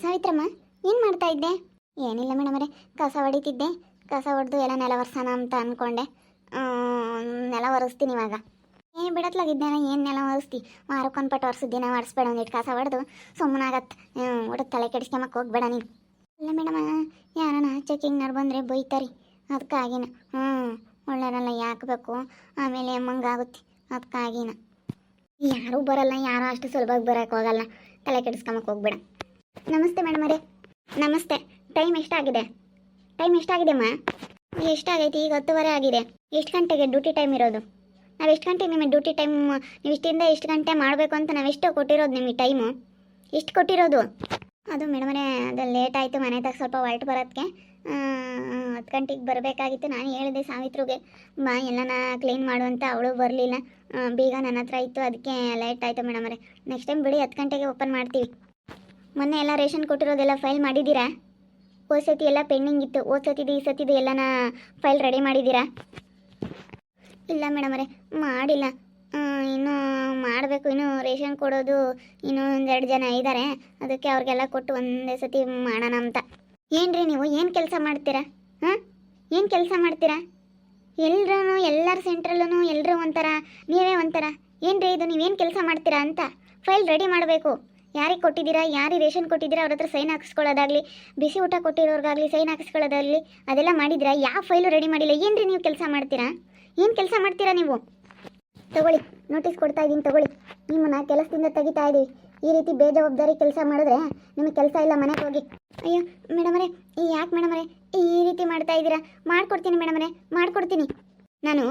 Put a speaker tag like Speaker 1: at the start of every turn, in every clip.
Speaker 1: ಸಾವಿತ್ರಮ್ಮ, ಏನು ಮಾಡ್ತಾ ಇದ್ದೆ? ಏನಿಲ್ಲ ಮೇಡಮರೇ, ಕಸ ಹೊಡಿತಿದ್ದೆ. ಕಸ ಹೊಡೆದು ಎಲ್ಲ ನೆಲ ಒರೆಸೋಣ ಅಂತ ಅಂದ್ಕೊಂಡೆ. ನೆಲ ಒರೆಸ್ತೀನಿ ಇವಾಗ. ಏನು ಬಿಡತ್ಲಾಗಿದ್ದೇನ, ಏನು ನೆಲ ಒರೆಸ್ತಿ? ವಾರಕ್ಕೊಂದು ಪಟ್ಟು ಒರೆಸಿದ್ದೇನೆ, ಒರೆಸ್ಬೇಡ, ಒಂದಿಟ್ಟು ಕಸ ಹೊಡೆದು ಸುಮ್ಮನಾಗತ್ತೆ. ಒಟ್ಟು ತಲೆ ಕೆಡಿಸ್ಕೊಂಬಕ್ಕೆ ಹೋಗ್ಬೇಡ ನೀನು. ಇಲ್ಲ ಮೇಡಮ, ಯಾರನ ಚೆಕಿಂಗ್ನವ್ರು ಬಂದರೆ ಬೈತಾರಿ, ಅದಕ್ಕಾಗಿನ. ಒಳ್ಳೆಯರಲ್ಲ, ಯಾಕೆ ಬೇಕು, ಆಮೇಲೆ ಅಮ್ಮಂಗಾಗುತ್ತೆ, ಅದಕ್ಕಾಗಿನ. ಯಾರೂ ಬರಲ್ಲ, ಯಾರೂ ಅಷ್ಟು ಸುಲಭವಾಗಿ ಬರೋಕ್ಕೆ ಹೋಗಲ್ಲ, ತಲೆ ಕೆಡಿಸ್ಕೊಂಬಕ್ಕೆ ಹೋಗ್ಬೇಡ. ನಮಸ್ತೆ ಮೇಡಮರೇ. ನಮಸ್ತೆ. ಟೈಮ್ ಎಷ್ಟಾಗಿದೆ? ಅಮ್ಮ? ಎಷ್ಟಾಗೈತಿ? ಈಗ 10:30 ಆಗಿದೆ. ಎಷ್ಟು ಗಂಟೆಗೆ ಡ್ಯೂಟಿ ಟೈಮ್ ಇರೋದು? ನಾವು ಎಷ್ಟು ಗಂಟೆಗೆ ನಿಮಗೆ ಡ್ಯೂಟಿ ಟೈಮ್, ನೀವು ಇಷ್ಟಿಂದ ಎಷ್ಟು ಗಂಟೆ ಮಾಡಬೇಕು ಅಂತ ನಾವೆಷ್ಟು ಕೊಟ್ಟಿರೋದು ನಿಮಗೆ ಟೈಮು? ಎಷ್ಟು ಕೊಟ್ಟಿರೋದು? ಅದು ಮೇಡಮರೇ, ಅದು ಲೇಟ್ ಆಯಿತು ಮನೆದಾಗ ಸ್ವಲ್ಪ ಹೊರಟು ಬರೋದಕ್ಕೆ. 10 ಗಂಟೆಗೆ ಬರಬೇಕಾಗಿತ್ತು. ನಾನು ಹೇಳಿದೆ ಸಾವಿತ್ರಿಗೆ, ಬಾ ಎಲ್ಲನ ಕ್ಲೀನ್ ಮಾಡುವಂತ. ಅವಳು ಬರಲಿಲ್ಲ. ಬೀಗ ನನ್ನ ಹತ್ರ ಇತ್ತು, ಅದಕ್ಕೆ ಲೇಟ್ ಆಯಿತು ಮೇಡಮರೇ. ನೆಕ್ಸ್ಟ್ ಟೈಮ್ ಬಿಡಿ, 10 ಗಂಟೆಗೆ ಓಪನ್ ಮಾಡ್ತೀವಿ. ಮೊನ್ನೆ ಎಲ್ಲ ರೇಷನ್ ಕೊಟ್ಟಿರೋದೆಲ್ಲ ಫೈಲ್ ಮಾಡಿದ್ದೀರಾ? ಹೋದ ಸತಿ ಎಲ್ಲ ಪೆಂಡಿಂಗ್ ಇತ್ತು, ಹೋದ ಸತಿದು ಈ ಸತಿದು ಎಲ್ಲನ ಫೈಲ್ ರೆಡಿ ಮಾಡಿದ್ದೀರಾ? ಇಲ್ಲ ಮೇಡಮರೇ, ಮಾಡಿಲ್ಲ. ಇನ್ನೂ ಮಾಡಬೇಕು. ಇನ್ನೂ ರೇಷನ್ ಕೊಡೋದು ಇನ್ನೂ 1-2 ಜನ ಇದ್ದಾರೆ, ಅದಕ್ಕೆ ಅವ್ರಿಗೆಲ್ಲ ಕೊಟ್ಟು ಒಂದೇ ಸತಿ ಮಾಡೋಣ ಅಂತ. ಏನ್ರಿ ನೀವು ಏನು ಕೆಲಸ ಮಾಡ್ತೀರಾ? ಏನು ಕೆಲಸ ಮಾಡ್ತೀರಾ? ಎಲ್ಲರೂ, ಎಲ್ಲರ ಸೆಂಟ್ರಲ್ಲೂ ಎಲ್ಲರೂ ಒಂಥರ, ನೀವೇ ಒಂಥರ. ಏನ್ರಿ ಇದು, ನೀವೇನು ಕೆಲಸ ಮಾಡ್ತೀರಾ ಅಂತ? ಫೈಲ್ ರೆಡಿ ಮಾಡಬೇಕು. ಯಾರಿಗೆ ಕೊಟ್ಟಿದ್ದೀರಾ, ಯಾರಿಗೆ ರೇಷನ್ ಕೊಟ್ಟಿದ್ದೀರಾ, ಅವ್ರ ಹತ್ರ ಸೈನ್ ಹಾಕಿಸ್ಕೊಳ್ಳೋದಾಗಲಿ, ಬಿಸಿ ಊಟ ಕೊಟ್ಟಿರೋರ್ಗಾಗಲಿ ಸೈನ್ ಹಾಕಿಸ್ಕೊಳ್ಳೋದಾಗಲಿ ಅದೆಲ್ಲ ಮಾಡಿದ್ದೀರಾ? ಯಾವ ಫೈಲು ರೆಡಿ ಮಾಡಿಲ್ಲ. ಏನ್ರಿ ನೀವು ಕೆಲಸ ಮಾಡ್ತೀರಾ? ಏನು ಕೆಲಸ ಮಾಡ್ತೀರಾ ನೀವು? ತಗೊಳ್ಳಿ, ನೋಟಿಸ್ ಕೊಡ್ತಾ ಇದ್ದೀನಿ, ತಗೊಳ್ಳಿ. ನಿಮ್ಮನ್ನ ಕೆಲಸದಿಂದ ತೆಗಿತಾ ಇದ್ದೀವಿ. ಈ ರೀತಿ ಬೇಜವಾಬ್ದಾರಿ ಕೆಲಸ ಮಾಡಿದ್ರೆ ನಿಮಗೆ ಕೆಲಸ ಇಲ್ಲ, ಮನೆಗೆ ಹೋಗಿ. ಅಯ್ಯೋ ಮೇಡಮರೇ, ಯಾಕೆ ಮೇಡಮರೇ ಈ ರೀತಿ ಮಾಡ್ತಾ ಇದ್ದೀರಾ? ಮಾಡ್ಕೊಡ್ತೀನಿ ಮೇಡಮರೇ, ಮಾಡ್ಕೊಡ್ತೀನಿ. ನಾನು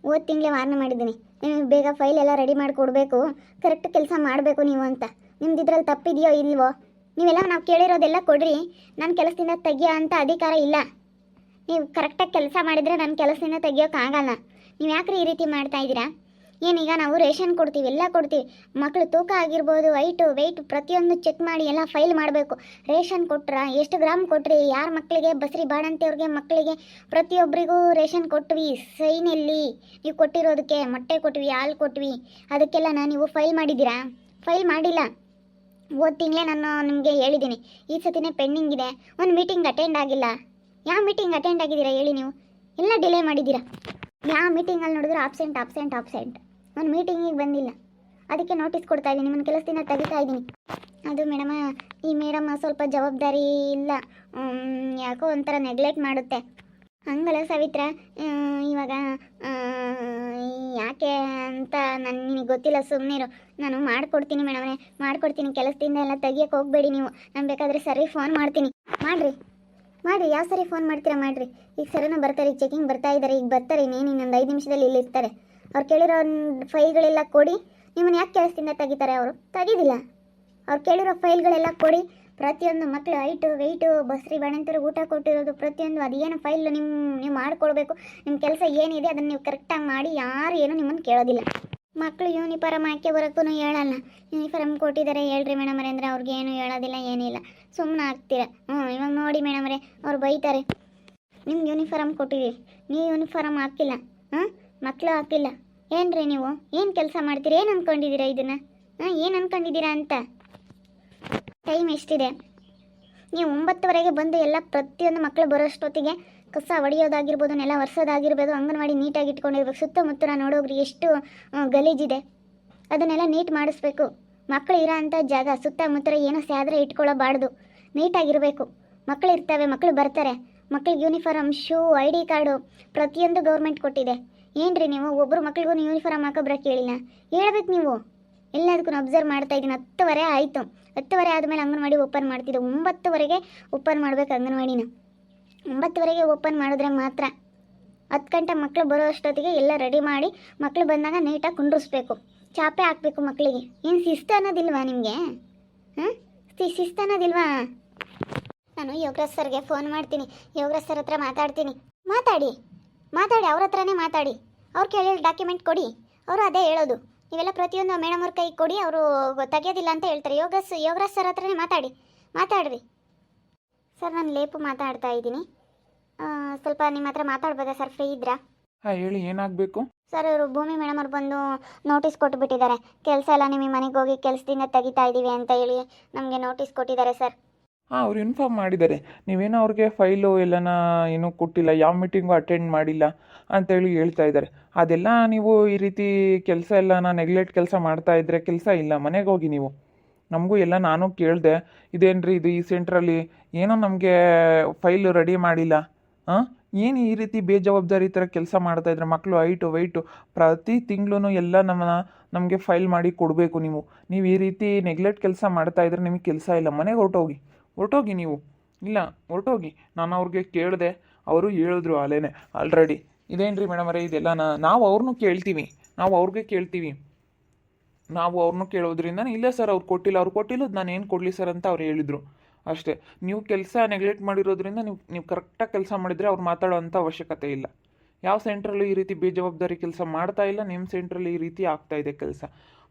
Speaker 1: ಹೋದ ತಿಂಗಳೇ ವಾರ್ನೆ ಮಾಡಿದ್ದೀನಿ, ನಿಮಗೆ ಬೇಗ ಫೈಲ್ ಎಲ್ಲ ರೆಡಿ ಮಾಡಿಕೊಡ್ಬೇಕು, ಕರೆಕ್ಟ್ ಕೆಲಸ ಮಾಡಬೇಕು ನೀವು ಅಂತ. ನಿಮ್ದು ಇದ್ರಲ್ಲಿ ತಪ್ಪಿದೆಯೋ ಇಲ್ವೋ? ನೀವೆಲ್ಲ ನಾವು ಕೇಳಿರೋದೆಲ್ಲ ಕೊಡ್ರಿ, ನಾನು ಕೆಲಸದಿಂದ ತೆಗಿಯೋ ಅಂತ ಅಧಿಕಾರ ಇಲ್ಲ. ನೀವು ಕರೆಕ್ಟಾಗಿ ಕೆಲಸ ಮಾಡಿದರೆ ನನ್ನ ಕೆಲಸದಿಂದ ತೆಗಿಯೋಕ್ಕಾಗಲ್ಲ. ನೀವು ಯಾಕ್ರಿ ಈ ರೀತಿ ಮಾಡ್ತಾ ಇದ್ದೀರಾ? ಏನೀಗ ನಾವು ರೇಷನ್ ಕೊಡ್ತೀವಿ, ಎಲ್ಲ ಕೊಡ್ತೀವಿ. ಮಕ್ಕಳು ತೂಕ ಆಗಿರ್ಬೋದು, ಹೈಟು ವೆಯ್ಟು ಪ್ರತಿಯೊಂದು ಚೆಕ್ ಮಾಡಿ ಎಲ್ಲ ಫೈಲ್ ಮಾಡಬೇಕು. ರೇಷನ್ ಕೊಟ್ರ, ಎಷ್ಟು ಗ್ರಾಮ್ ಕೊಟ್ರಿ, ಯಾರ ಮಕ್ಕಳಿಗೆ, ಬಸ್ರಿ ಬಾಣಂತಿಯವ್ರಿಗೆ ಮಕ್ಕಳಿಗೆ ಪ್ರತಿಯೊಬ್ಬರಿಗೂ ರೇಷನ್ ಕೊಟ್ವಿ. ಸೈನಲ್ಲಿ ನೀವು ಕೊಟ್ಟಿರೋದಕ್ಕೆ ಮೊಟ್ಟೆ ಕೊಟ್ವಿ, ಹಾಲು ಕೊಟ್ವಿ, ಅದಕ್ಕೆಲ್ಲ ನೀವು ಫೈಲ್ ಮಾಡಿದ್ದೀರಾ? ಫೈಲ್ ಮಾಡಿಲ್ಲ. ಹೋದ ತಿಂಗಳೇ ನಾನು ನಿಮಗೆ ಹೇಳಿದ್ದೀನಿ, ಈ ಸತಿನೇ ಪೆಂಡಿಂಗ್ ಇದೆ. ಒಂದು ಮೀಟಿಂಗ್ ಅಟೆಂಡ್ ಆಗಿಲ್ಲ. ಯಾವ ಮೀಟಿಂಗ್ ಅಟೆಂಡ್ ಆಗಿದ್ದೀರಾ ಹೇಳಿ? ನೀವು ಎಲ್ಲ ಡಿಲೇ ಮಾಡಿದ್ದೀರಾ. ಯಾವ ಮೀಟಿಂಗಲ್ಲಿ ನೋಡಿದ್ರೆ ಆಬ್ಸೆಂಟ್. ಒಂದು ಮೀಟಿಂಗಿಗೆ ಬಂದಿಲ್ಲ, ಅದಕ್ಕೆ ನೋಟಿಸ್ ಕೊಡ್ತಾ ಇದ್ದೀನಿ, ನಿಮ್ಮನ್ನು ಕೆಲಸದಿಂದ ತೆಗಿತಾ ಇದ್ದೀನಿ. ಅದು ಮೇಡಮ, ಈ ಮೇಡಮ್ ಸ್ವಲ್ಪ ಜವಾಬ್ದಾರಿ ಇಲ್ಲ, ಯಾಕೋ ಒಂಥರ ನೆಗ್ಲೆಕ್ಟ್ ಮಾಡುತ್ತೆ. ಹಂಗಲ್ಲ ಸಾವಿತ್ರ, ಇವಾಗ ಯಾಕೆ ಅಂತ ನಿನಗೆ ಗೊತ್ತಿಲ್ಲ, ಸುಮ್ಮನಿರು. ನಾನು ಮಾಡ್ಕೊಡ್ತೀನಿ ಮೇಡಮೇ, ಮಾಡ್ಕೊಡ್ತೀನಿ. ಕೆಲಸದಿಂದ ಎಲ್ಲ ತೆಗಿಯೋಕೆ ಹೋಗಬೇಡಿ ನೀವು. ನಾನು ಬೇಕಾದರೆ ಸರಿ ಫೋನ್ ಮಾಡ್ತೀನಿ. ಮಾಡಿರಿ, ಯಾವ ಸರಿ ಫೋನ್ ಮಾಡ್ತೀರಾ ಮಾಡಿರಿ. ಈಗ ಸರಿನೂ ಬರ್ತಾರೆ, ಈಗ ಚೆಕಿಂಗ್ ಬರ್ತಾ ಇದ್ದಾರೆ, ಈಗ ಬರ್ತಾರೆ. ಇನ್ನೊಂದು 5 ನಿಮಿಷದಲ್ಲಿ ಇಲ್ಲಿ ಇರ್ತಾರೆ. ಅವ್ರು ಕೇಳಿರೋ ಫೈಲ್ಗಳೆಲ್ಲ ಕೊಡಿ. ನಿಮ್ಮನ್ನು ಯಾಕೆ ಕೆಲಸದಿಂದ ತೆಗಿತಾರೆ? ಅವರು ತೆಗಿದಿಲ್ಲ. ಅವ್ರು ಕೇಳಿರೋ ಫೈಲ್ಗಳೆಲ್ಲ ಕೊಡಿ. ಪ್ರತಿಯೊಂದು ಮಕ್ಕಳು ಹೈಟು ವೆಯ್ಟು, ಬಸ್ರಿ ಬಾಣಂತಿಯರು ಊಟ ಕೊಟ್ಟಿರೋದು ಪ್ರತಿಯೊಂದು, ಅದೇನು ಫೈಲ್ ನೀವು ಮಾಡಿಕೊಡ್ಬೇಕು. ನಿಮ್ಮ ಕೆಲಸ ಏನಿದೆ ಅದನ್ನು ನೀವು ಕರೆಕ್ಟಾಗಿ ಮಾಡಿ, ಯಾರು ಏನು ನಿಮ್ಮನ್ನು ಕೇಳೋದಿಲ್ಲ. ಮಕ್ಕಳು ಯೂನಿಫಾರ್ಮ್ ಹಾಕಿ ಬರೋಕ್ಕೂ ಹೇಳಲ್ಲ. ಯೂನಿಫಾರ್ಮ್ ಕೊಟ್ಟಿದ್ದಾರೆ ಹೇಳ್ರಿ ಮೇಡಮರೇ ಅಂದರೆ ಅವ್ರಿಗೆ ಏನು ಹೇಳೋದಿಲ್ಲ, ಏನಿಲ್ಲ, ಸುಮ್ಮನೆ ಆಗ್ತೀರ. ಇವಾಗ ನೋಡಿ ಮೇಡಮರೇ, ಅವ್ರು ಬೈತಾರೆ. ನಿಮ್ಗೆ ಯೂನಿಫಾರ್ಮ್ ಕೊಟ್ಟಿದ್ದೀವಿ, ನೀವು ಯೂನಿಫಾರ್ಮ್ ಹಾಕಿಲ್ಲ, ಮಕ್ಕಳು ಹಾಕಿಲ್ಲ. ಏನ್ರಿ ನೀವು ಏನು ಕೆಲಸ ಮಾಡ್ತೀರಿ? ಏನು ಅಂದ್ಕೊಂಡಿದ್ದೀರಾ ಇದನ್ನು? ಏನು ಅಂದ್ಕೊಂಡಿದ್ದೀರಾ ಅಂತ? ಟೈಮ್ ಎಷ್ಟಿದೆ? ನೀವು 9:00ವರೆಗೆ ಬಂದು ಎಲ್ಲ ಪ್ರತಿಯೊಂದು ಮಕ್ಕಳು ಬರೋಷ್ಟೊತ್ತಿಗೆ ಕಸ ಹೊಡೆಯೋದಾಗಿರ್ಬೋದು, ನೆಲ ಒರೆಸೋದಾಗಿರ್ಬೋದು, ಅಂಗನವಾಡಿ ನೀಟಾಗಿ ಇಟ್ಕೊಂಡಿರ್ಬೇಕು. ಸುತ್ತಮುತ್ತ ನೋಡೋಗ್ರಿ ಎಷ್ಟು ಗಲೀಜಿದೆ, ಅದನ್ನೆಲ್ಲ ನೀಟ್ ಮಾಡಿಸ್ಬೇಕು. ಮಕ್ಕಳು ಇರೋ ಅಂಥ ಜಾಗ ಸುತ್ತಮುತ್ತ ಏನೋ ಸ್ಯಾದ್ರೆ ಇಟ್ಕೊಳ್ಳಬಾರ್ದು, ನೀಟಾಗಿರಬೇಕು. ಮಕ್ಕಳು ಇರ್ತವೆ, ಮಕ್ಕಳು ಬರ್ತಾರೆ, ಮಕ್ಕಳಿಗೆ ಯೂನಿಫಾರ್ಮ್, ಶೂ, ID ಕಾರ್ಡು ಪ್ರತಿಯೊಂದು ಗೌರ್ಮೆಂಟ್ ಕೊಟ್ಟಿದೆ. ಏನ್ರಿ ನೀವು ಒಬ್ಬರು ಮಕ್ಳಿಗೂ ಯೂನಿಫಾರ್ಮ್ ಹಾಕೋಬ್ರಕ್ಕೆ ಹೇಳಿಲ್ಲ? ಹೇಳ್ಬೇಕು ನೀವು. ಎಲ್ಲದಕ್ಕೂ ಅಬ್ಸರ್ವ್ ಮಾಡ್ತಾ ಇದ್ದೀನಿ. 10:00 ಆಯಿತು. 10:00 ಆದಮೇಲೆ ಅಂಗನವಾಡಿ ಓಪನ್ ಮಾಡ್ತಿದ್ದೆ. 9:00ವರೆಗೆ ಓಪನ್ ಮಾಡಬೇಕು ಅಂಗನವಾಡಿನ. 9:00ವರೆಗೆ ಓಪನ್ ಮಾಡಿದ್ರೆ ಮಾತ್ರ 10 ಗಂಟೆ ಮಕ್ಕಳು ಬರೋ ಅಷ್ಟೊತ್ತಿಗೆ ಎಲ್ಲ ರೆಡಿ ಮಾಡಿ, ಮಕ್ಕಳು ಬಂದಾಗ ನೀಟಾಗಿ ಕುಂಡ್ರಿಸ್ಬೇಕು, ಚಾಪೆ ಹಾಕಬೇಕು ಮಕ್ಕಳಿಗೆ. ಏನು ಶಿಸ್ತು ಅನ್ನೋದಿಲ್ವಾ ನಿಮಗೆ? ಶಿಸ್ತು ಅನ್ನೋದಿಲ್ವಾ? ನಾನು ಯೋಗರಾಜ್ ಸರ್ಗೆ ಫೋನ್ ಮಾಡ್ತೀನಿ, ಯೋಗರಾಜ್ ಸರ್ ಹತ್ರ ಮಾತಾಡ್ತೀನಿ. ಮಾತಾಡಿ, ಅವ್ರ ಹತ್ರನೇ ಮಾತಾಡಿ. ಅವ್ರು ಕೇಳಿರೋ ಡಾಕ್ಯುಮೆಂಟ್ ಕೊಡಿ, ಅವರು ಅದೇ ಹೇಳೋದು. ನೀವೆಲ್ಲ ಪ್ರತಿಯೊಂದು ಮೇಡಮ್ ಅವ್ರ ಕೈಗೆ ಕೊಡಿ, ಅವರು ತೆಗೆಯೋದಿಲ್ಲ ಅಂತ ಹೇಳ್ತಾರೆ. ಯೋಗರಾಜ್ ಸರ್ ಹತ್ರನೇ ಮಾತಾಡ್ರಿ. ಸರ್, ನಾನು ಲೇಪು ಮಾತಾಡ್ತಾ ಇದ್ದೀನಿ. ಸ್ವಲ್ಪ ನಿಮ್ಮ ಹತ್ರ ಮಾತಾಡ್ಬೋದಾ ಸರ್? ಫ್ರೀ ಇದ್ರಾ?
Speaker 2: ಹೇಳಿ, ಏನಾಗಬೇಕು?
Speaker 1: ಸರ್, ಇವರು ಭೂಮಿ ಮೇಡಮ್ ಅವ್ರು ಬಂದು ನೋಟಿಸ್ ಕೊಟ್ಟುಬಿಟ್ಟಿದ್ದಾರೆ. ಕೆಲಸ ಎಲ್ಲ ನಿಮಗೆ ಮನೆಗೆ ಹೋಗಿ ಕೆಲಸದಿಂದ ತೆಗಿತಾ ಇದ್ದೀವಿ ಅಂತ ಹೇಳಿ ನಮಗೆ ನೋಟಿಸ್ ಕೊಟ್ಟಿದ್ದಾರೆ ಸರ್.
Speaker 2: ಹಾಂ ಅವ್ರು ಇನ್ಫಾರ್ಮ್ ಮಾಡಿದ್ದಾರೆ, ನೀವೇನೋ ಅವ್ರಿಗೆ ಫೈಲು ಎಲ್ಲನ ಏನೂ ಕೊಟ್ಟಿಲ್ಲ, ಯಾವ ಮೀಟಿಂಗು ಅಟೆಂಡ್ ಮಾಡಿಲ್ಲ ಅಂತೇಳಿ ಹೇಳ್ತಾ ಇದ್ದಾರೆ. ಅದೆಲ್ಲ ನೀವು ಈ ರೀತಿ ಕೆಲಸ ಎಲ್ಲ ನೆಗ್ಲೆಕ್ಟ್ ಕೆಲಸ ಮಾಡ್ತಾ ಇದ್ದರೆ ಕೆಲಸ ಇಲ್ಲ, ಮನೆಗೆ ಹೋಗಿ ನೀವು. ನಮಗೂ ಎಲ್ಲ ನಾನು ಕೇಳಿದೆ, ಇದೇನ್ರಿ ಇದು ಈ ಸೆಂಟ್ರಲ್ಲಿ ಏನೋ ನಮಗೆ ಫೈಲು ರೆಡಿ ಮಾಡಿಲ್ಲ, ಹಾಂ ಏನು ಈ ರೀತಿ ಬೇಜವಾಬ್ದಾರಿ ಥರ ಕೆಲಸ ಮಾಡ್ತಾಯಿದ್ರೆ, ಮಕ್ಕಳು ಹೈಟು ವೈಟು ಪ್ರತಿ ತಿಂಗಳು ಎಲ್ಲ ನಮಗೆ ಫೈಲ್ ಮಾಡಿ ಕೊಡಬೇಕು. ನೀವು ಈ ರೀತಿ ನೆಗ್ಲೆಕ್ಟ್ ಕೆಲಸ ಮಾಡ್ತಾಯಿದ್ರೆ ನಿಮಗೆ ಕೆಲಸ ಇಲ್ಲ, ಮನೆಗೆ ಹೊರಟೋಗಿ ನೀವು. ಇಲ್ಲ ಹೊರಟೋಗಿ. ನಾನು ಅವ್ರಿಗೆ ಕೇಳಿದೆ, ಅವರು ಹೇಳಿದ್ರು ಅಲ್ಲೇನೆ ಆಲ್ರೆಡಿ. ಇದೇನ್ರಿ ಮೇಡಮ್ ಅವರೇ ಇದೆಲ್ಲ ನಾವು ಅವ್ರನ್ನೂ ಕೇಳ್ತೀವಿ, ನಾವು ಅವ್ರಿಗೆ ಕೇಳ್ತೀವಿ. ನಾವು ಅವ್ರನ್ನೂ ಕೇಳೋದ್ರಿಂದ ಇಲ್ಲ ಸರ್ ಅವ್ರು ಕೊಟ್ಟಿಲ್ಲ ನಾನು ಏನು ಕೊಡಲಿ ಸರ್ ಅಂತ ಅವ್ರು ಹೇಳಿದರು ಅಷ್ಟೇ. ನೀವು ಕೆಲಸ ನೆಗ್ಲೆಕ್ಟ್ ಮಾಡಿರೋದ್ರಿಂದ ನೀವು ಕರೆಕ್ಟಾಗಿ ಕೆಲಸ ಮಾಡಿದರೆ ಅವ್ರು ಮಾತಾಡೋ ಅಂಥ ಅವಶ್ಯಕತೆ ಇಲ್ಲ. ಯಾವ ಸೆಂಟ್ರಲ್ಲೂ ಈ ರೀತಿ ಬೇಜವಾಬ್ದಾರಿ ಕೆಲಸ ಮಾಡ್ತಾ ಇಲ್ಲ, ನಿಮ್ಮ ಸೆಂಟ್ರಲ್ಲಿ ಈ ರೀತಿ ಆಗ್ತಾಯಿದೆ ಕೆಲಸ.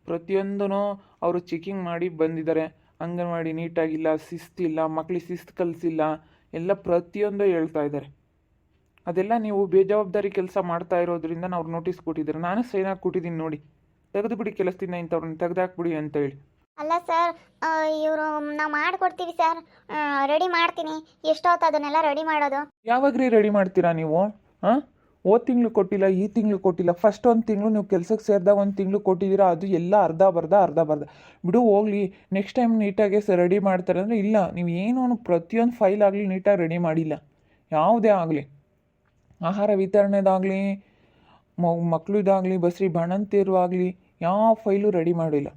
Speaker 2: ಪ್ರತಿಯೊಂದೂ ಅವರು ಚೆಕಿಂಗ್ ಮಾಡಿ ಬಂದಿದ್ದಾರೆ. ಅಂಗನವಾಡಿ ನೀಟಾಗಿಲ್ಲ, ಶಿಸ್ತಿಲ್ಲ, ಮಕ್ಕಳಿಗೆ ಶಿಸ್ತು ಕಲಿಸಿಲ್ಲ, ಎಲ್ಲ ಪ್ರತಿಯೊಂದು ಹೇಳ್ತಾ ಇದ್ದಾರೆ. ಅದೆಲ್ಲ ನೀವು ಬೇಜವಾಬ್ದಾರಿ ಕೆಲಸ ಮಾಡ್ತಾ ಇರೋದ್ರಿಂದ ನಾವು ನೋಟಿಸ್ ಕೊಟ್ಟಿದ್ದಾರೆ. ನಾನು ಸೈನ್ ಹಾಕಿ ಕೊಟ್ಟಿದ್ದೀನಿ ನೋಡಿ, ತೆಗೆದುಬಿಡಿ ಕೆಲಸದಿಂದ ಇಂಥವ್ರನ್ನ ತೆಗೆದಾಕ್ಬಿಡಿ ಅಂತ ಹೇಳಿ.
Speaker 1: ಅಲ್ಲ ಸರ್, ಇವರು ನಾವು ಮಾಡಿಕೊಡ್ತೀವಿ ಸರ್, ರೆಡಿ ಮಾಡ್ತೀನಿ. ಎಷ್ಟೊತ್ತು ಅದನ್ನೆಲ್ಲ ರೆಡಿ ಮಾಡೋದು?
Speaker 2: ಯಾವಾಗ್ರಿ ರೆಡಿ ಮಾಡ್ತೀರಾ ನೀವು? ಹಾಂ ಹೋದ ತಿಂಗಳು ಕೊಟ್ಟಿಲ್ಲ, ಈ ತಿಂಗಳು ಕೊಟ್ಟಿಲ್ಲ. ಫಸ್ಟ್ ಒಂದು ತಿಂಗಳು ನೀವು ಕೆಲಸಕ್ಕೆ ಸೇರಿದಾಗ ಒಂದು ತಿಂಗಳು ಕೊಟ್ಟಿದ್ದೀರಾ, ಅದು ಎಲ್ಲ ಅರ್ಧ ಬರ್ಧ ಬಿಡು ಹೋಗಲಿ, ನೆಕ್ಸ್ಟ್ ಟೈಮ್ ನೀಟಾಗಿ ರೆಡಿ ಮಾಡ್ತಾರೆ ಅಂದರೆ ಇಲ್ಲ. ನೀವು ಏನೋ ಪ್ರತಿಯೊಂದು ಫೈಲ್ ಆಗಲಿ ನೀಟಾಗಿ ರೆಡಿ ಮಾಡಿಲ್ಲ. ಯಾವುದೇ ಆಗಲಿ, ಆಹಾರ ವಿತರಣೆದಾಗಲಿ, ಮಕ್ಕಳಿದಾಗಲಿ, ಬಸ್ರಿ ಬಾಣಂತಿಯರು ಆಗಲಿ, ಯಾವ ಫೈಲು ರೆಡಿ ಮಾಡಿಲ್ಲ,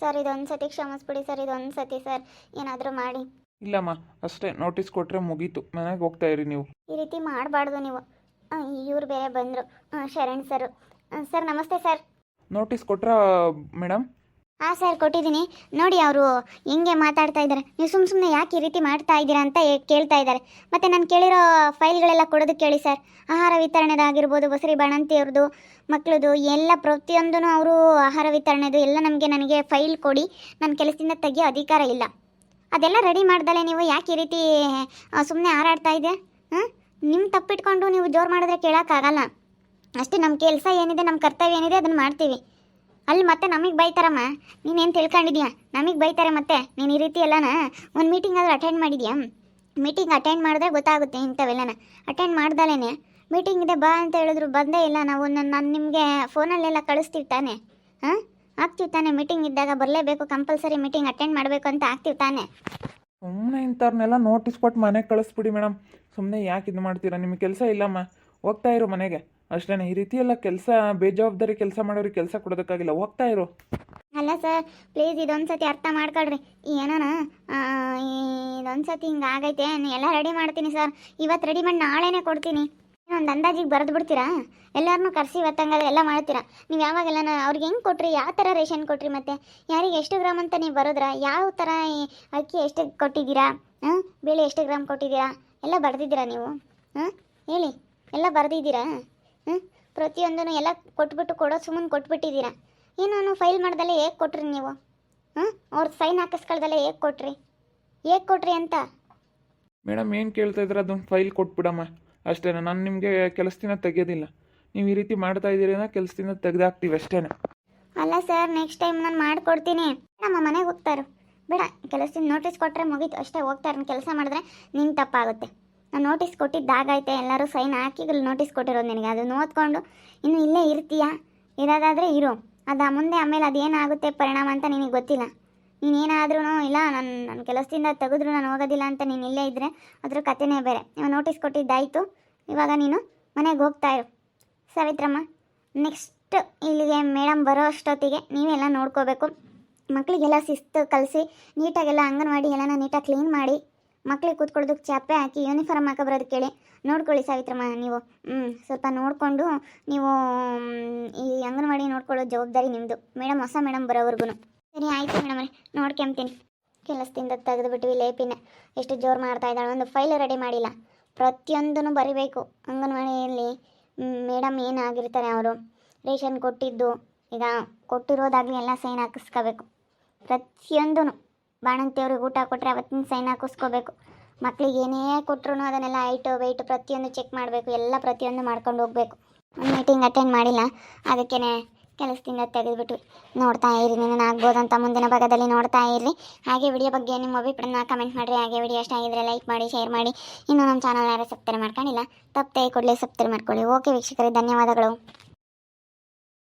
Speaker 1: ಸರ್ ಇದೊಂದು ಸತಿ ಕ್ಷಮಿಸ್ಬಿಡಿ ಸರ್, ಇದೊಂದು ಸತಿ ಸರ್ ಏನಾದರೂ ಮಾಡಿ.
Speaker 2: ಇಲ್ಲಮ್ಮ ಅಷ್ಟೇ, ನೋಟಿಸ್ ಕೊಟ್ಟರೆ ಮುಗೀತು, ಮನೆಗೆ ಹೋಗ್ತಾ ಇರಿ ನೀವು.
Speaker 1: ಈ ರೀತಿ ಮಾಡಬಾರ್ದು ನೀವು. ಇವ್ರು ಬೇರೆ ಬಂದರು, ಶರಣ್ ಸರ್. ಸರ್ ನಮಸ್ತೆ ಸರ್.
Speaker 2: ನೋಟಿಸ್ ಕೊಟ್ರಾ ಮೇಡಮ್?
Speaker 1: ಹಾಂ ಸರ್ ಕೊಟ್ಟಿದ್ದೀನಿ. ನೋಡಿ ಅವರು ಹೆಂಗೆ ಮಾತಾಡ್ತಾ ಇದ್ದಾರೆ. ನೀವು ಸುಮ್ಮನೆ ಯಾಕೆ ಈ ರೀತಿ ಮಾಡ್ತಾ ಇದ್ದೀರಾ ಅಂತ ಕೇಳ್ತಾ ಇದ್ದಾರೆ. ಮತ್ತು ನಾನು ಕೇಳಿರೋ ಫೈಲ್ಗಳೆಲ್ಲ ಕೊಡೋದಕ್ಕೆ ಕೇಳಿ ಸರ್. ಆಹಾರ ವಿತರಣೆದಾಗಿರ್ಬೋದು, ಬಸರಿ ಬಾಣಂತಿಯವ್ರದ್ದು, ಮಕ್ಕಳದು ಎಲ್ಲ ಪ್ರತಿಯೊಂದೂ ಅವರು ಆಹಾರ ವಿತರಣೆದು ಎಲ್ಲ ನನಗೆ ಫೈಲ್ ಕೊಡಿ, ನನ್ನ ಕೆಲಸದಿಂದ ತೆಗಿಯೋ ಅಧಿಕಾರ ಇಲ್ಲ. ಅದೆಲ್ಲ ರೆಡಿ ಮಾಡ್ದಲೇ ನೀವು ಯಾಕೆ ಈ ರೀತಿ ಸುಮ್ಮನೆ ಹಾರಾಡ್ತಾ ಇದೆ? ನಿಮ್ಮ ತಪ್ಪಿಟ್ಕೊಂಡು ನೀವು ಜೋರು ಮಾಡಿದ್ರೆ ಕೇಳೋಕ್ಕಾಗಲ್ಲ. ಅಷ್ಟೇ, ನಮ್ಮ ಕೆಲಸ ಏನಿದೆ, ನಮ್ಮ ಕರ್ತವ್ಯ ಏನಿದೆ ಅದನ್ನು ಮಾಡ್ತೀವಿ. ಅಲ್ಲಿ ಮತ್ತೆ ನಮಗೆ ಬೈತಾರಮ್ಮ, ನೀನೇನು ತಿಳ್ಕೊಂಡಿದ್ಯಾ? ನಮಗೆ ಬೈತಾರೆ ಮತ್ತೆ. ನೀನು ಈ ರೀತಿ ಎಲ್ಲನ ಒಂದು ಮೀಟಿಂಗ್ ಆದರೂ ಅಟೆಂಡ್ ಮಾಡಿದ್ಯಾ? ಮೀಟಿಂಗ್ ಅಟೆಂಡ್ ಮಾಡಿದ್ರೆ ಗೊತ್ತಾಗುತ್ತೆ ಇಂಥವೆಲ್ಲನ. ಅಟೆಂಡ್ ಮಾಡ್ದಲೇ ಮೀಟಿಂಗ್ ಇದೆ ಬಾ ಅಂತ ಹೇಳಿದ್ರು, ಬಂದೇ ಇಲ್ಲ. ನಾನು ನಿಮಗೆ ಫೋನಲ್ಲೆಲ್ಲ ಕಳಿಸ್ತೀವಿ ತಾನೆ, ಆಗ್ತೀವಿ ತಾನೆ. ಮೀಟಿಂಗ್ ಇದ್ದಾಗ ಬರಲೇಬೇಕು, ಕಂಪಲ್ಸರಿ ಮೀಟಿಂಗ್ ಅಟೆಂಡ್ ಮಾಡಬೇಕು ಅಂತ ಆಗ್ತೀವಿ ತಾನೆ.
Speaker 2: ಸುಮ್ಮನೆ ಇಂಥವ್ರನ್ನೆಲ್ಲ ನೋಟಿಸ್ ಕೊಟ್ಟು ಮನೆಗೆ ಕಳಿಸ್ಬಿಡಿ ಮೇಡಮ್. ಸುಮ್ಮನೆ ಯಾಕೆ ಇದು ಮಾಡ್ತೀರಾ? ನಿಮಗೆ ಕೆಲಸ ಇಲ್ಲಮ್ಮ, ಹೋಗ್ತಾ ಇರು ಮನೆಗೆ ಅಷ್ಟೇ. ಈ ರೀತಿ ಎಲ್ಲ ಕೆಲಸ ಬೇಜವಾಬ್ದಾರಿ ಕೆಲಸ ಮಾಡೋರಿಗೆ ಕೆಲಸ ಕೊಡೋದಕ್ಕಾಗಿಲ್ಲ, ಹೋಗ್ತಾ ಇರು.
Speaker 1: ಅಲ್ಲ ಸರ್ ಪ್ಲೀಸ್ ಇದೊಂದು ಸತಿ ಅರ್ಥ ಮಾಡ್ಕೊಳ್ರಿ. ಏನಾನ ಇದೊಂದು ಸತಿ ಹಿಂಗೆ ಆಗೈತೆ, ಎಲ್ಲ ರೆಡಿ ಮಾಡ್ತೀನಿ ಸರ್. ಇವತ್ತು ರೆಡಿ ಮಾಡಿ ನಾಳೆನೇ ಕೊಡ್ತೀನಿ. ಒಂದು ಅಂದಾಜಿಗೆ ಬರೆದು ಬಿಡ್ತೀರಾ? ಎಲ್ಲರನ್ನೂ ಕರೆಸಿ ಇವತ್ತಂಗಾದ್ರೆ ಎಲ್ಲ ಮಾಡ್ತೀರಾ? ನೀವು ಯಾವಾಗೆಲ್ಲ ಅವ್ರಿಗೆ ಹೆಂಗೆ ಕೊಟ್ರಿ, ಯಾವ ಥರ ರೇಷನ್ ಕೊಟ್ರಿ, ಮತ್ತು ಯಾರಿಗೆ ಎಷ್ಟು ಗ್ರಾಮ್ ಅಂತ ನೀವು ಬರೋದ್ರ, ಯಾವ ಥರ ಅಕ್ಕಿ ಎಷ್ಟು ಕೊಟ್ಟಿದ್ದೀರಾ, ಬೇಳೆ ಎಷ್ಟು ಗ್ರಾಮ್ ಕೊಟ್ಟಿದ್ದೀರಾ ಎಲ್ಲ ಬರೆದಿದ್ದೀರಾ ನೀವು? ಹೇಳಿ, ಎಲ್ಲ ಬರೆದಿದ್ದೀರಾ? ಪ್ರತಿಯೊಂದೂ ಎಲ್ಲ ಕೊಟ್ಬಿಟ್ಟು ಕೊಡೋದು ಸುಮ್ಮನೆ ಕೊಟ್ಬಿಟ್ಟಿದ್ದೀರಾ. ಏನೋ ಫೈಲ್ ಮಾಡ್ದಲ್ಲೇ ಹೇಗೆ ಕೊಟ್ರಿ ನೀವು? ಅವ್ರ ಸೈನ್ ಹಾಕಿಸ್ಕೊಳ್ದಲ್ಲೇ ಹೇಗೆ ಕೊಟ್ರಿ ಅಂತ?
Speaker 2: ಮೇಡಮ್ ಏನು ಕೇಳ್ತಾ ಇದ್ರೆ ಅದೊಂದು ಫೈಲ್ ಕೊಟ್ಬಿಡಮ್ಮ ಅಷ್ಟೇ. ನಾನು ನಿಮಗೆ ಕೆಲಸದಿಂದ ತೆಗೆಯೋದಿಲ್ಲ. ನೀವು ಈ ರೀತಿ ಮಾಡ್ತಾ ಇದ್ದೀರಿ ಅನ್ನೋ ಕೆಲಸದಿಂದ ತೆಗೆದಾಕ್ತೀವಿ ಅಷ್ಟೇ.
Speaker 1: ಅಲ್ಲ ಸರ್, ನೆಕ್ಸ್ಟ್ ಟೈಮ್ ನಾನು ಮಾಡಿಕೊಡ್ತೀನಿ. ನಮ್ಮ ಮನೆಗೆ ಹೋಗ್ತಾರು ಬೇಡ, ಕೆಲಸದಿಂದ ನೋಟಿಸ್ ಕೊಟ್ಟರೆ ಮುಗೀತು ಅಷ್ಟೇ. ಹೋಗ್ತಾರೆ, ಕೆಲಸ ಮಾಡಿದ್ರೆ ನಿನ್ನ ತಪ್ಪಾಗುತ್ತೆ. ನಾನು ನೋಟಿಸ್ ಕೊಟ್ಟಿದ್ದಾಗೈತೆ, ಎಲ್ಲರೂ ಸೈನ್ ಹಾಕಿ ನೋಟಿಸ್ ಕೊಟ್ಟಿರೋದು ನಿನಗೆ. ಅದನ್ನು ಓದ್ಕೊಂಡು ಇನ್ನು ಇಲ್ಲೇ ಇರ್ತೀಯಾ? ಇರೋದಾದರೆ ಇರು, ಅದು ಮುಂದೆ ಆಮೇಲೆ ಅದೇನಾಗುತ್ತೆ ಪರಿಣಾಮ ಅಂತ ನಿನಗೆ ಗೊತ್ತಿಲ್ಲ. ನೀನೇನಾದ್ರೂ ಇಲ್ಲ ನನ್ನ ಕೆಲಸದಿಂದ ತೆಗೆದ್ರು ನಾನು ಹೋಗೋದಿಲ್ಲ ಅಂತ ನೀನು ಇಲ್ಲೇ ಇದ್ದರೆ ಅದ್ರ ಕಥೆನೇ ಬೇರೆ. ನೀವು ನೋಟಿಸ್ ಕೊಟ್ಟಿದ್ದಾಯಿತು, ಇವಾಗ ನೀನು ಮನೆಗೆ ಹೋಗ್ತಾ ಇರು. ಸಾವಿತ್ರಮ್ಮ, ನೆಕ್ಸ್ಟ್ ಇಲ್ಲಿಗೆ ಮೇಡಮ್ ಬರೋ ಅಷ್ಟೊತ್ತಿಗೆ ನೀವೆಲ್ಲ ನೋಡ್ಕೋಬೇಕು. ಮಕ್ಕಳಿಗೆಲ್ಲ ಶಿಸ್ತು ಕಲಿಸಿ ನೀಟಾಗೆಲ್ಲ ಅಂಗನವಾಡಿ ಎಲ್ಲ ನೀಟಾಗಿ ಕ್ಲೀನ್ ಮಾಡಿ, ಮಕ್ಳಿಗೆ ಕೂತ್ಕೊಳ್ಳೋದಕ್ಕೆ ಚಾಪೆ ಹಾಕಿ ಯೂನಿಫಾರ್ಮ್ ಹಾಕೋಬರೋದಕ್ಕೆ ಕೇಳಿ ನೋಡ್ಕೊಳ್ಳಿ ಸಾವಿತ್ರಮ್ಮ. ನೀವು ಸ್ವಲ್ಪ ನೋಡಿಕೊಂಡು ನೀವು ಈ ಅಂಗನವಾಡಿ ನೋಡ್ಕೊಳ್ಳೋ ಜವಾಬ್ದಾರಿ ನಿಮ್ಮದು. ಮೇಡಮ್ ಹೊಸ ಮೇಡಮ್ ಬರೋವರೆಗೂ. ಸರಿ ಆಯಿತು ಮೇಡಮ್, ನೋಡ್ಕೊಂತೀನಿ. ಕೆಲಸದಿಂದ ತೆಗೆದುಬಿಟ್ವಿ ಲೇಪಿನ. ಎಷ್ಟು ಜೋರು ಮಾಡ್ತಾ ಇದ್ದಾಳೆ, ಒಂದು ಫೈಲ್ ರೆಡಿ ಮಾಡಿಲ್ಲ. ಪ್ರತಿಯೊಂದೂ ಬರಿಬೇಕು. ಅಂಗನವಾಡಿಯಲ್ಲಿ ಮೇಡಮ್ ಏನಾಗಿರ್ತಾರೆ, ಅವರು ರೇಷನ್ ಕೊಟ್ಟಿದ್ದು, ಈಗ ಕೊಟ್ಟಿರೋದಾಗಲಿ ಎಲ್ಲ ಸೈನ್ ಹಾಕಿಸ್ಕೋಬೇಕು. ಪ್ರತಿಯೊಂದೂ ಬಾಣಂತಿಯವ್ರಿಗೆ ಊಟ ಕೊಟ್ಟರೆ ಅವತ್ತಿನ ಸೈನ್ ಹಾಕಿಸ್ಕೋಬೇಕು. ಮಕ್ಳಿಗೆ ಏನೇ ಕೊಟ್ಟರು ಅದನ್ನೆಲ್ಲ ಹೈಟು ವೆಯ್ಟು ಪ್ರತಿಯೊಂದು ಚೆಕ್ ಮಾಡಬೇಕು. ಎಲ್ಲ ಪ್ರತಿಯೊಂದು ಮಾಡ್ಕೊಂಡು ಹೋಗಬೇಕು. ಮೀಟಿಂಗ್ ಅಟೆಂಡ್ ಮಾಡಿಲ್ಲ, ಅದಕ್ಕೇ ಕೆಲಸದಿಂದ ತೆಗೆದುಬಿಟ್ಟು ನೋಡ್ತಾ ಇರಿ, ನೀನು ಆಗ್ಬೋದಂತ ಮುಂದಿನ ಭಾಗದಲ್ಲಿ ನೋಡ್ತಾ ಇರ್ರಿ. ಹಾಗೆ ವಿಡಿಯೋ ಬಗ್ಗೆ ನಿಮ್ಮ ಅಭಿಪ್ರಾಯನ ಕಮೆಂಟ್ ಮಾಡಿರಿ. ಹಾಗೆ ವಿಡಿಯೋ ಇಷ್ಟ ಆಗಿದ್ರೆ ಲೈಕ್ ಮಾಡಿ, ಶೇರ್ ಮಾಡಿ. ಇನ್ನು ನಮ್ಮ ಚಾನಲ್ ಯಾರು ಸಬ್ಸ್ಕ್ರೈಬ್ ಮಾಡ್ಕೊಂಡಿಲ್ಲ ತಪ್ಪದೆ ಕೂಡಲೇ ಸಬ್ಸ್ಕ್ರೈಬ್ ಮಾಡ್ಕೊಳ್ಳಿ. ಓಕೆ ವೀಕ್ಷಕರೇ, ಧನ್ಯವಾದಗಳು.